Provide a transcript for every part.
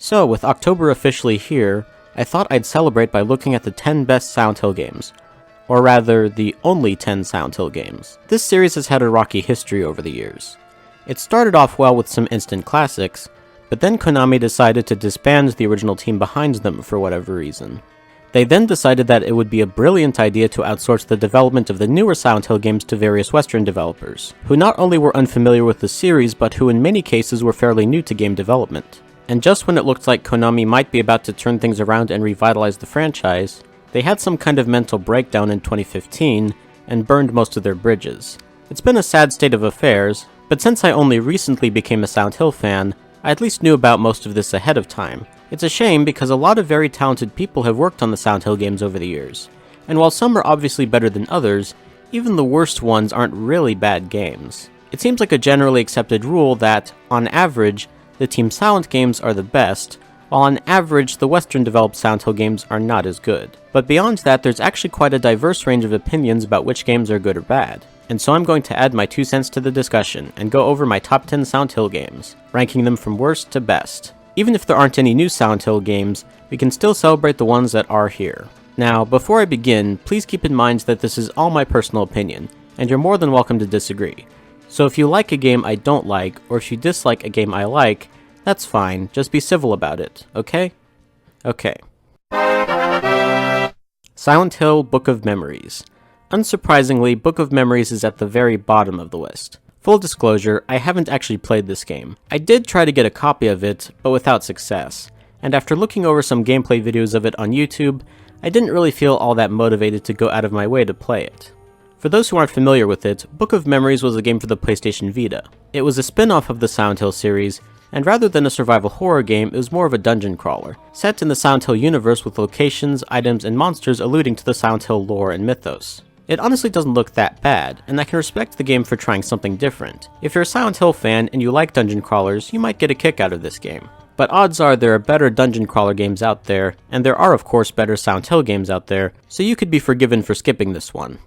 So, with October officially here, I thought I'd celebrate by looking at the 10 best Silent Hill games. Or rather, the only 10 Silent Hill games. This series has had a rocky history over the years. It started off well with some instant classics, but then Konami decided to disband the original team behind them for whatever reason. They then decided that it would be a brilliant idea to outsource the development of the newer Silent Hill games to various Western developers, who not only were unfamiliar with the series, but who in many cases were fairly new to game development. And just when it looked like Konami might be about to turn things around and revitalize the franchise, they had some kind of mental breakdown in 2015 and burned most of their bridges. It's been a sad state of affairs, but since I only recently became a Silent Hill fan, I at least knew about most of this ahead of time. It's a shame because a lot of very talented people have worked on the Silent Hill games over the years, and while some are obviously better than others, even the worst ones aren't really bad games. It seems like a generally accepted rule that, on average, the Team Silent games are the best, while on average the Western-developed Silent Hill games are not as good. But beyond that, there's actually quite a diverse range of opinions about which games are good or bad. And so I'm going to add my 2 cents to the discussion, and go over my top 10 Silent Hill games, ranking them from worst to best. Even if there aren't any new Silent Hill games, we can still celebrate the ones that are here. Now, before I begin, please keep in mind that this is all my personal opinion, and you're more than welcome to disagree. So if you like a game I don't like, or if you dislike a game I like, that's fine, just be civil about it, okay? Okay. Silent Hill Book of Memories. Unsurprisingly, Book of Memories is at the very bottom of the list. Full disclosure, I haven't actually played this game. I did try to get a copy of it, but without success, and after looking over some gameplay videos of it on YouTube, I didn't really feel all that motivated to go out of my way to play it. For those who aren't familiar with it, Book of Memories was a game for the PlayStation Vita. It was a spin-off of the Silent Hill series, and rather than a survival horror game, it was more of a dungeon crawler, set in the Silent Hill universe with locations, items, and monsters alluding to the Silent Hill lore and mythos. It honestly doesn't look that bad, and I can respect the game for trying something different. If you're a Silent Hill fan and you like dungeon crawlers, you might get a kick out of this game. But odds are there are better dungeon crawler games out there, and there are of course better Silent Hill games out there, so you could be forgiven for skipping this one.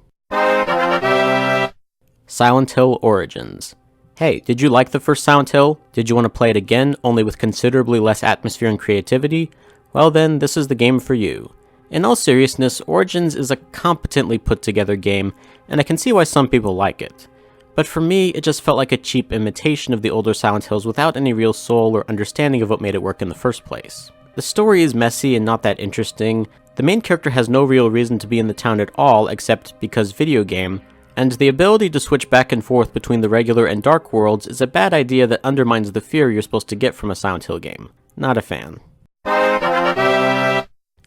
Silent Hill Origins. Hey, did you like the first Silent Hill? Did you want to play it again, only with considerably less atmosphere and creativity? Well then, this is the game for you. In all seriousness, Origins is a competently put together game, and I can see why some people like it. But for me, it just felt like a cheap imitation of the older Silent Hills without any real soul or understanding of what made it work in the first place. The story is messy and not that interesting, the main character has no real reason to be in the town at all except because video game, and the ability to switch back and forth between the regular and dark worlds is a bad idea that undermines the fear you're supposed to get from a Silent Hill game. Not a fan.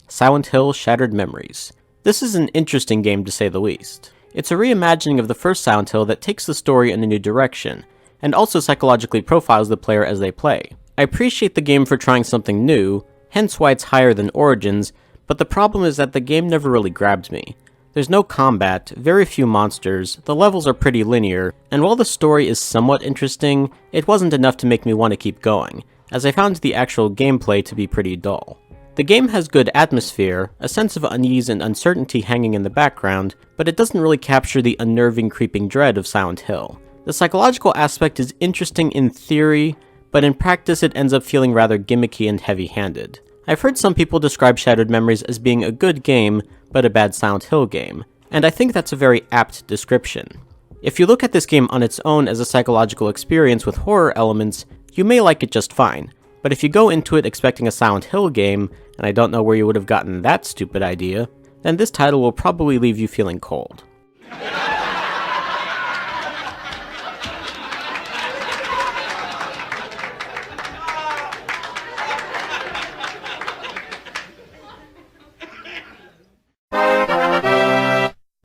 Silent Hill Shattered Memories. This is an interesting game to say the least. It's a reimagining of the first Silent Hill that takes the story in a new direction, and also psychologically profiles the player as they play. I appreciate the game for trying something new, hence why it's higher than Origins, but the problem is that the game never really grabbed me. There's no combat, very few monsters, the levels are pretty linear, and while the story is somewhat interesting, it wasn't enough to make me want to keep going, as I found the actual gameplay to be pretty dull. The game has good atmosphere, a sense of unease and uncertainty hanging in the background, but it doesn't really capture the unnerving creeping dread of Silent Hill. The psychological aspect is interesting in theory, but in practice it ends up feeling rather gimmicky and heavy-handed. I've heard some people describe Shattered Memories as being a good game, but a bad Silent Hill game, and I think that's a very apt description. If you look at this game on its own as a psychological experience with horror elements, you may like it just fine. But if you go into it expecting a Silent Hill game, and I don't know where you would have gotten that stupid idea, then this title will probably leave you feeling cold.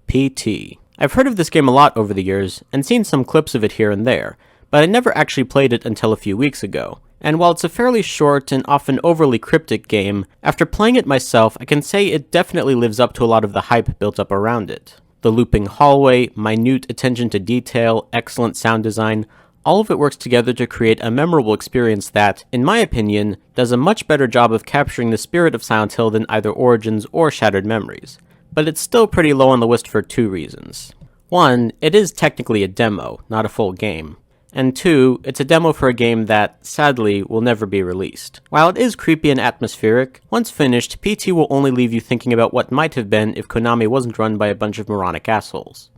Peaty. I've heard of this game a lot over the years, and seen some clips of it here and there, but I never actually played it until a few weeks ago. And while it's a fairly short and often overly cryptic game, after playing it myself, I can say it definitely lives up to a lot of the hype built up around it. The looping hallway, minute attention to detail, excellent sound design, all of it works together to create a memorable experience that, in my opinion, does a much better job of capturing the spirit of Silent Hill than either Origins or Shattered Memories. But it's still pretty low on the list for 2 reasons. One, it is technically a demo, not a full game. and 2, it's a demo for a game that, sadly, will never be released. While it is creepy and atmospheric, once finished, Peaty will only leave you thinking about what might have been if Konami wasn't run by a bunch of moronic assholes.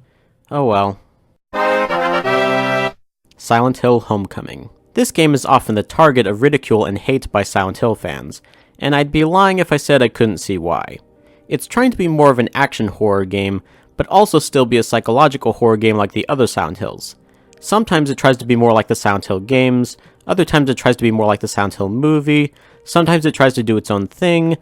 Oh well. Silent Hill Homecoming. This game is often the target of ridicule and hate by Silent Hill fans, and I'd be lying if I said I couldn't see why. It's trying to be more of an action horror game, but also still be a psychological horror game like the other Silent Hills. Sometimes it tries to be more like the Silent Hill games, other times it tries to be more like the Silent Hill movie, sometimes it tries to do its own thing,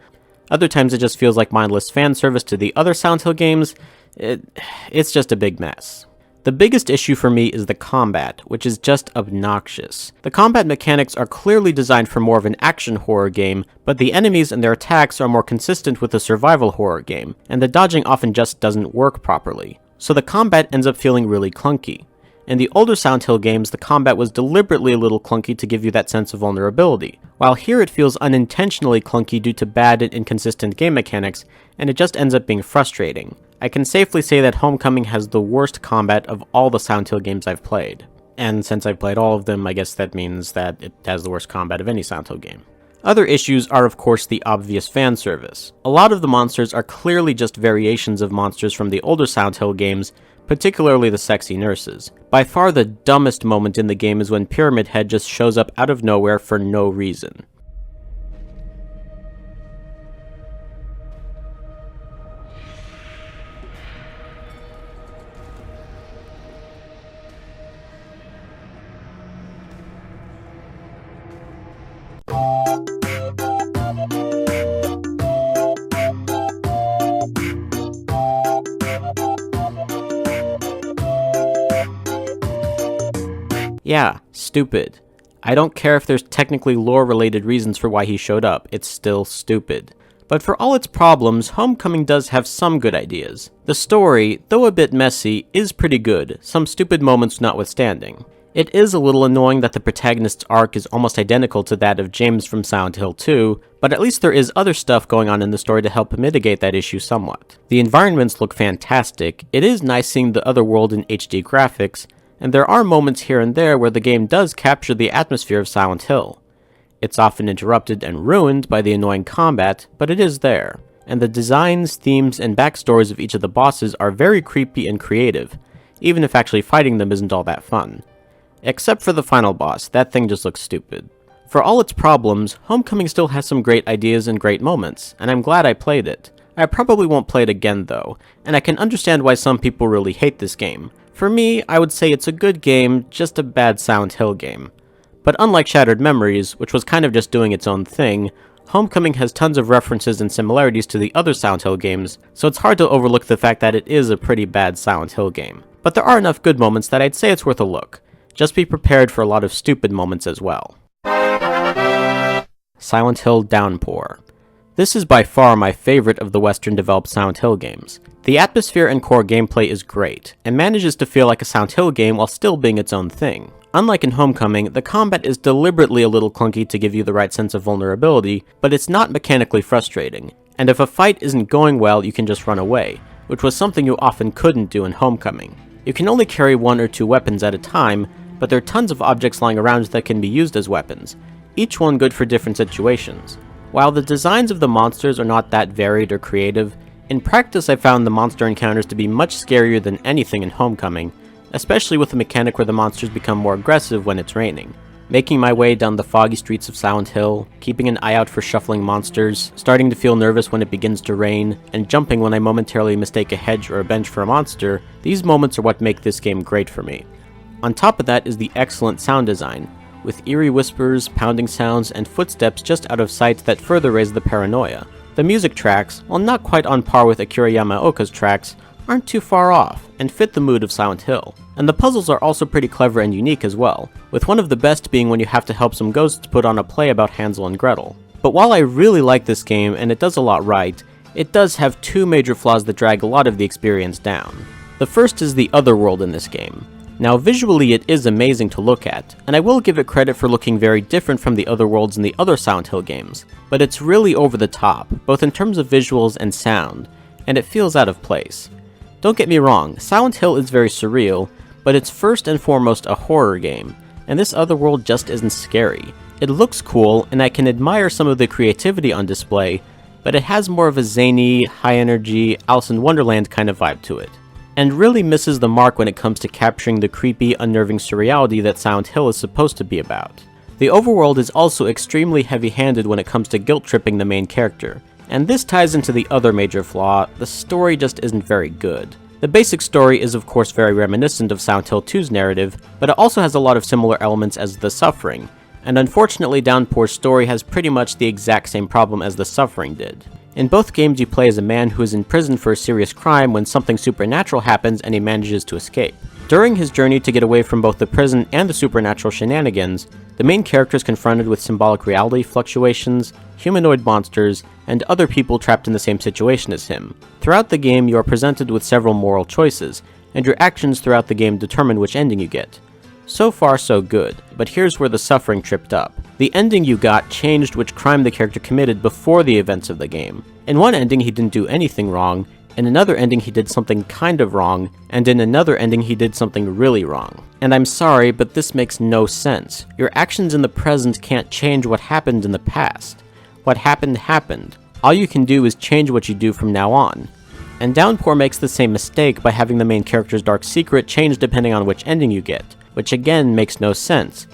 other times it just feels like mindless fan service to the other Silent Hill games. It's just a big mess. The biggest issue for me is the combat, which is just obnoxious. The combat mechanics are clearly designed for more of an action horror game, but the enemies and their attacks are more consistent with a survival horror game, and the dodging often just doesn't work properly. So the combat ends up feeling really clunky. In the older Silent Hill games, the combat was deliberately a little clunky to give you that sense of vulnerability, while here it feels unintentionally clunky due to bad and inconsistent game mechanics, and it just ends up being frustrating. I can safely say that Homecoming has the worst combat of all the Silent Hill games I've played. And since I've played all of them, I guess that means that it has the worst combat of any Silent Hill game. Other issues are of course the obvious fan service. A lot of the monsters are clearly just variations of monsters from the older Silent Hill games, particularly the sexy nurses. By far the dumbest moment in the game is when Pyramid Head just shows up out of nowhere for no reason. Yeah, stupid. I don't care if there's technically lore-related reasons for why he showed up, it's still stupid. But for all its problems, Homecoming does have some good ideas. The story, though a bit messy, is pretty good, some stupid moments notwithstanding. It is a little annoying that the protagonist's arc is almost identical to that of James from Silent Hill 2, but at least there is other stuff going on in the story to help mitigate that issue somewhat. The environments look fantastic, it is nice seeing the other world in HD graphics, and there are moments here and there where the game does capture the atmosphere of Silent Hill. It's often interrupted and ruined by the annoying combat, but it is there. And the designs, themes, and backstories of each of the bosses are very creepy and creative, even if actually fighting them isn't all that fun. Except for the final boss, that thing just looks stupid. For all its problems, Homecoming still has some great ideas and great moments, and I'm glad I played it. I probably won't play it again though, and I can understand why some people really hate this game. For me, I would say it's a good game, just a bad Silent Hill game. But unlike Shattered Memories, which was kind of just doing its own thing, Homecoming has tons of references and similarities to the other Silent Hill games, so it's hard to overlook the fact that it is a pretty bad Silent Hill game. But there are enough good moments that I'd say it's worth a look. Just be prepared for a lot of stupid moments as well. Silent Hill Downpour. This is by far my favorite of the Western-developed Silent Hill games. The atmosphere and core gameplay is great, and manages to feel like a Silent Hill game while still being its own thing. Unlike in Homecoming, the combat is deliberately a little clunky to give you the right sense of vulnerability, but it's not mechanically frustrating, and if a fight isn't going well, you can just run away, which was something you often couldn't do in Homecoming. You can only carry 1 or 2 weapons at a time, but there are tons of objects lying around that can be used as weapons, each one good for different situations. While the designs of the monsters are not that varied or creative, in practice I found the monster encounters to be much scarier than anything in Homecoming, especially with the mechanic where the monsters become more aggressive when it's raining. Making my way down the foggy streets of Silent Hill, keeping an eye out for shuffling monsters, starting to feel nervous when it begins to rain, and jumping when I momentarily mistake a hedge or a bench for a monster, these moments are what make this game great for me. On top of that is the excellent sound design, with eerie whispers, pounding sounds, and footsteps just out of sight that further raise the paranoia. The music tracks, while not quite on par with Akira Yamaoka's tracks, aren't too far off, and fit the mood of Silent Hill. And the puzzles are also pretty clever and unique as well, with one of the best being when you have to help some ghosts put on a play about Hansel and Gretel. But while I really like this game, and it does a lot right, it does have 2 major flaws that drag a lot of the experience down. The first is the otherworld in this game. Now visually it is amazing to look at, and I will give it credit for looking very different from the other worlds in the other Silent Hill games, but it's really over the top, both in terms of visuals and sound, and it feels out of place. Don't get me wrong, Silent Hill is very surreal, but it's first and foremost a horror game, and this other world just isn't scary. It looks cool, and I can admire some of the creativity on display, but it has more of a zany, high-energy, Alice in Wonderland kind of vibe to it, and really misses the mark when it comes to capturing the creepy, unnerving surreality that Silent Hill is supposed to be about. The overworld is also extremely heavy-handed when it comes to guilt-tripping the main character, and this ties into the other major flaw: the story just isn't very good. The basic story is of course very reminiscent of Silent Hill 2's narrative, but it also has a lot of similar elements as The Suffering, and unfortunately Downpour's story has pretty much the exact same problem as The Suffering did. In both games you play as a man who is in prison for a serious crime when something supernatural happens and he manages to escape. During his journey to get away from both the prison and the supernatural shenanigans, the main character is confronted with symbolic reality fluctuations, humanoid monsters, and other people trapped in the same situation as him. Throughout the game you are presented with several moral choices, and your actions throughout the game determine which ending you get. So far so good, but here's where The Suffering tripped up. The ending you got changed which crime the character committed before the events of the game. In one ending he didn't do anything wrong, in another ending he did something kind of wrong, and in another ending he did something really wrong. And I'm sorry, but this makes no sense. Your actions in the present can't change what happened in the past. What happened happened. All you can do is change what you do from now on. And Downpour makes the same mistake by having the main character's dark secret change depending on which ending you get, which again makes no sense.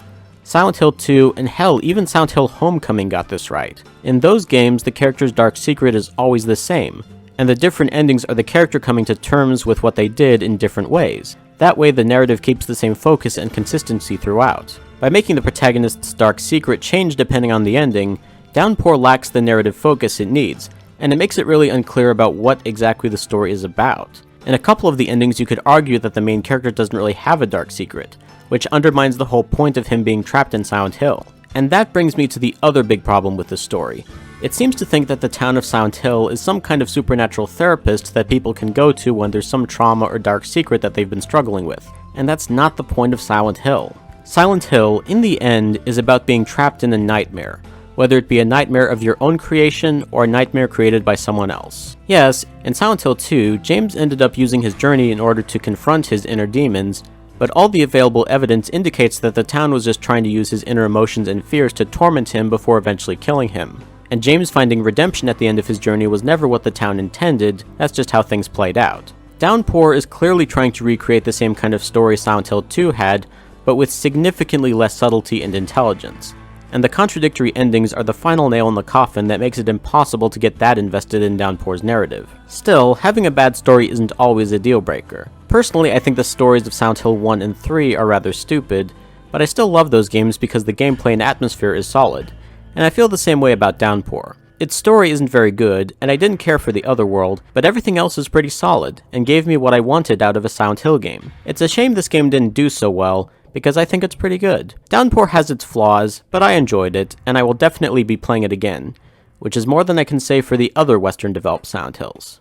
Silent Hill 2, and hell, even Silent Hill Homecoming got this right. In those games, the character's dark secret is always the same, and the different endings are the character coming to terms with what they did in different ways. That way the narrative keeps the same focus and consistency throughout. By making the protagonist's dark secret change depending on the ending, Downpour lacks the narrative focus it needs, and it makes it really unclear about what exactly the story is about. In a couple of the endings you could argue that the main character doesn't really have a dark secret, which undermines the whole point of him being trapped in Silent Hill. And that brings me to the other big problem with the story. It seems to think that the town of Silent Hill is some kind of supernatural therapist that people can go to when there's some trauma or dark secret that they've been struggling with, and that's not the point of Silent Hill. Silent Hill, in the end, is about being trapped in a nightmare, whether it be a nightmare of your own creation or a nightmare created by someone else. Yes, in Silent Hill 2, James ended up using his journey in order to confront his inner demons, but all the available evidence indicates that the town was just trying to use his inner emotions and fears to torment him before eventually killing him. And James finding redemption at the end of his journey was never what the town intended, that's just how things played out. Downpour is clearly trying to recreate the same kind of story Silent Hill 2 had, but with significantly less subtlety and intelligence. And the contradictory endings are the final nail in the coffin that makes it impossible to get that invested in Downpour's narrative. Still, having a bad story isn't always a deal breaker. Personally, I think the stories of Silent Hill 1 and 3 are rather stupid, but I still love those games because the gameplay and atmosphere is solid, and I feel the same way about Downpour. Its story isn't very good, and I didn't care for the other world, but everything else is pretty solid, and gave me what I wanted out of a Silent Hill game. It's a shame this game didn't do so well, because I think it's pretty good. Downpour has its flaws, but I enjoyed it, and I will definitely be playing it again, which is more than I can say for the other Western-developed Silent Hills.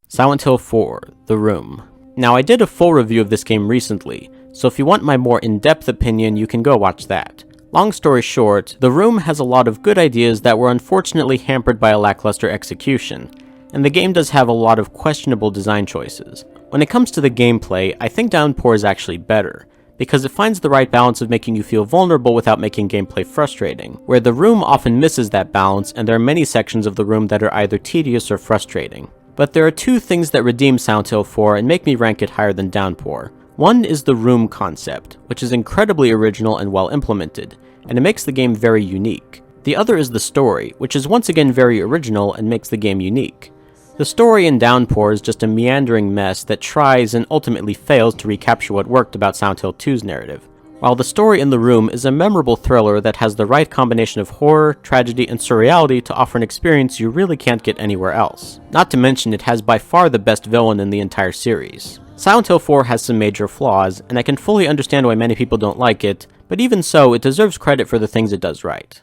Silent Hill 4: The Room. Now, I did a full review of this game recently, so if you want my more in-depth opinion, you can go watch that. Long story short, The Room has a lot of good ideas that were unfortunately hampered by a lackluster execution, and the game does have a lot of questionable design choices. When it comes to the gameplay, I think Downpour is actually better, because it finds the right balance of making you feel vulnerable without making gameplay frustrating, where The Room often misses that balance, and there are many sections of The Room that are either tedious or frustrating. But there are two things that redeem Silent Hill 4 and make me rank it higher than Downpour. One is the room concept, which is incredibly original and well implemented, and it makes the game very unique. The other is the story, which is once again very original and makes the game unique. The story in Downpour is just a meandering mess that tries and ultimately fails to recapture what worked about Silent Hill 2's narrative, while the story in The Room is a memorable thriller that has the right combination of horror, tragedy, and surreality to offer an experience you really can't get anywhere else. Not to mention it has by far the best villain in the entire series. Silent Hill 4 has some major flaws, and I can fully understand why many people don't like it, but even so, it deserves credit for the things it does right.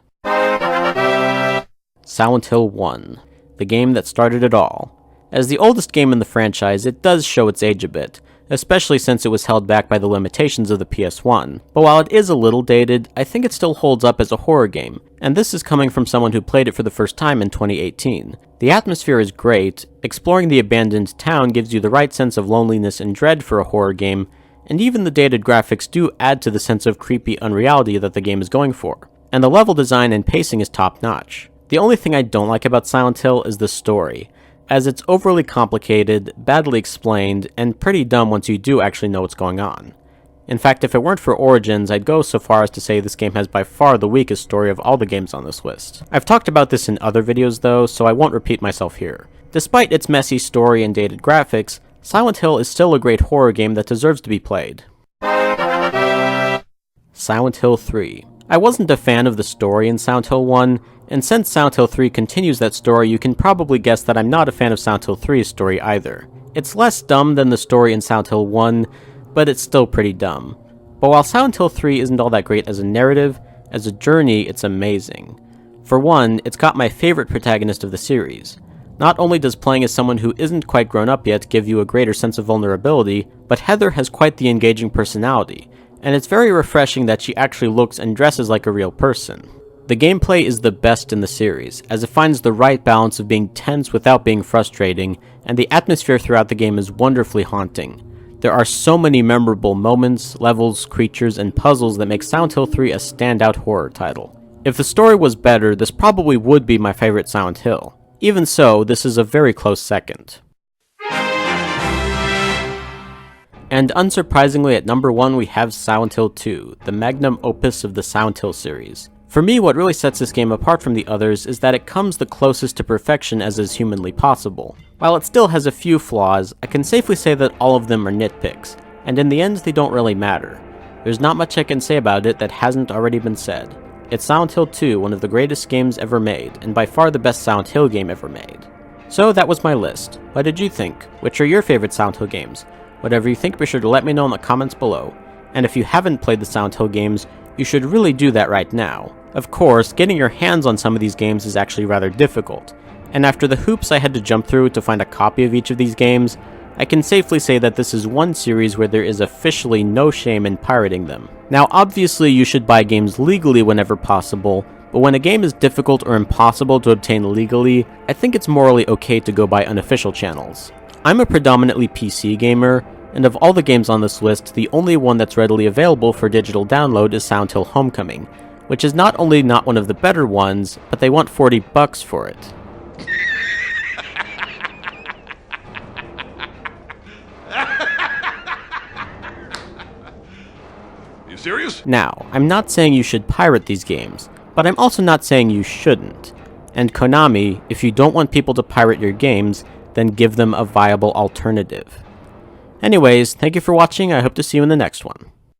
Silent Hill 1, the game that started it all. As the oldest game in the franchise, it does show its age a bit, especially since it was held back by the limitations of the PS1. But while it is a little dated, I think it still holds up as a horror game, and this is coming from someone who played it for the first time in 2018. The atmosphere is great, exploring the abandoned town gives you the right sense of loneliness and dread for a horror game, and even the dated graphics do add to the sense of creepy unreality that the game is going for. And the level design and pacing is top-notch. The only thing I don't like about Silent Hill is the story, as it's overly complicated, badly explained, and pretty dumb once you do actually know what's going on. In fact, if it weren't for Origins, I'd go so far as to say this game has by far the weakest story of all the games on this list. I've talked about this in other videos though, so I won't repeat myself here. Despite its messy story and dated graphics, Silent Hill is still a great horror game that deserves to be played. Silent Hill 3. I wasn't a fan of the story in Silent Hill 1, and since Silent Hill 3 continues that story, you can probably guess that I'm not a fan of Silent Hill 3's story either. It's less dumb than the story in Silent Hill 1, but it's still pretty dumb. But while Silent Hill 3 isn't all that great as a narrative, as a journey, it's amazing. For one, it's got my favorite protagonist of the series. Not only does playing as someone who isn't quite grown up yet give you a greater sense of vulnerability, but Heather has quite the engaging personality, and it's very refreshing that she actually looks and dresses like a real person. The gameplay is the best in the series, as it finds the right balance of being tense without being frustrating, and the atmosphere throughout the game is wonderfully haunting. There are so many memorable moments, levels, creatures, and puzzles that make Silent Hill 3 a standout horror title. If the story was better, this probably would be my favorite Silent Hill. Even so, this is a very close second. And unsurprisingly, at number 1 we have Silent Hill 2, the magnum opus of the Silent Hill series. For me, what really sets this game apart from the others is that it comes the closest to perfection as is humanly possible. While it still has a few flaws, I can safely say that all of them are nitpicks, and in the end they don't really matter. There's not much I can say about it that hasn't already been said. It's Silent Hill 2, one of the greatest games ever made, and by far the best Silent Hill game ever made. So that was my list. What did you think? Which are your favorite Silent Hill games? Whatever you think, be sure to let me know in the comments below. And if you haven't played the Silent Hill games, you should really do that right now. Of course, getting your hands on some of these games is actually rather difficult, and after the hoops I had to jump through to find a copy of each of these games, I can safely say that this is one series where there is officially no shame in pirating them. Now obviously you should buy games legally whenever possible, but when a game is difficult or impossible to obtain legally, I think it's morally okay to go by unofficial channels. I'm a predominantly PC gamer, and of all the games on this list, the only one that's readily available for digital download is Silent Hill Homecoming, which is not only not one of the better ones, but they want $40 for it. You serious? Now, I'm not saying you should pirate these games, but I'm also not saying you shouldn't. And Konami, if you don't want people to pirate your games, then give them a viable alternative. Anyways, thank you for watching, I hope to see you in the next one.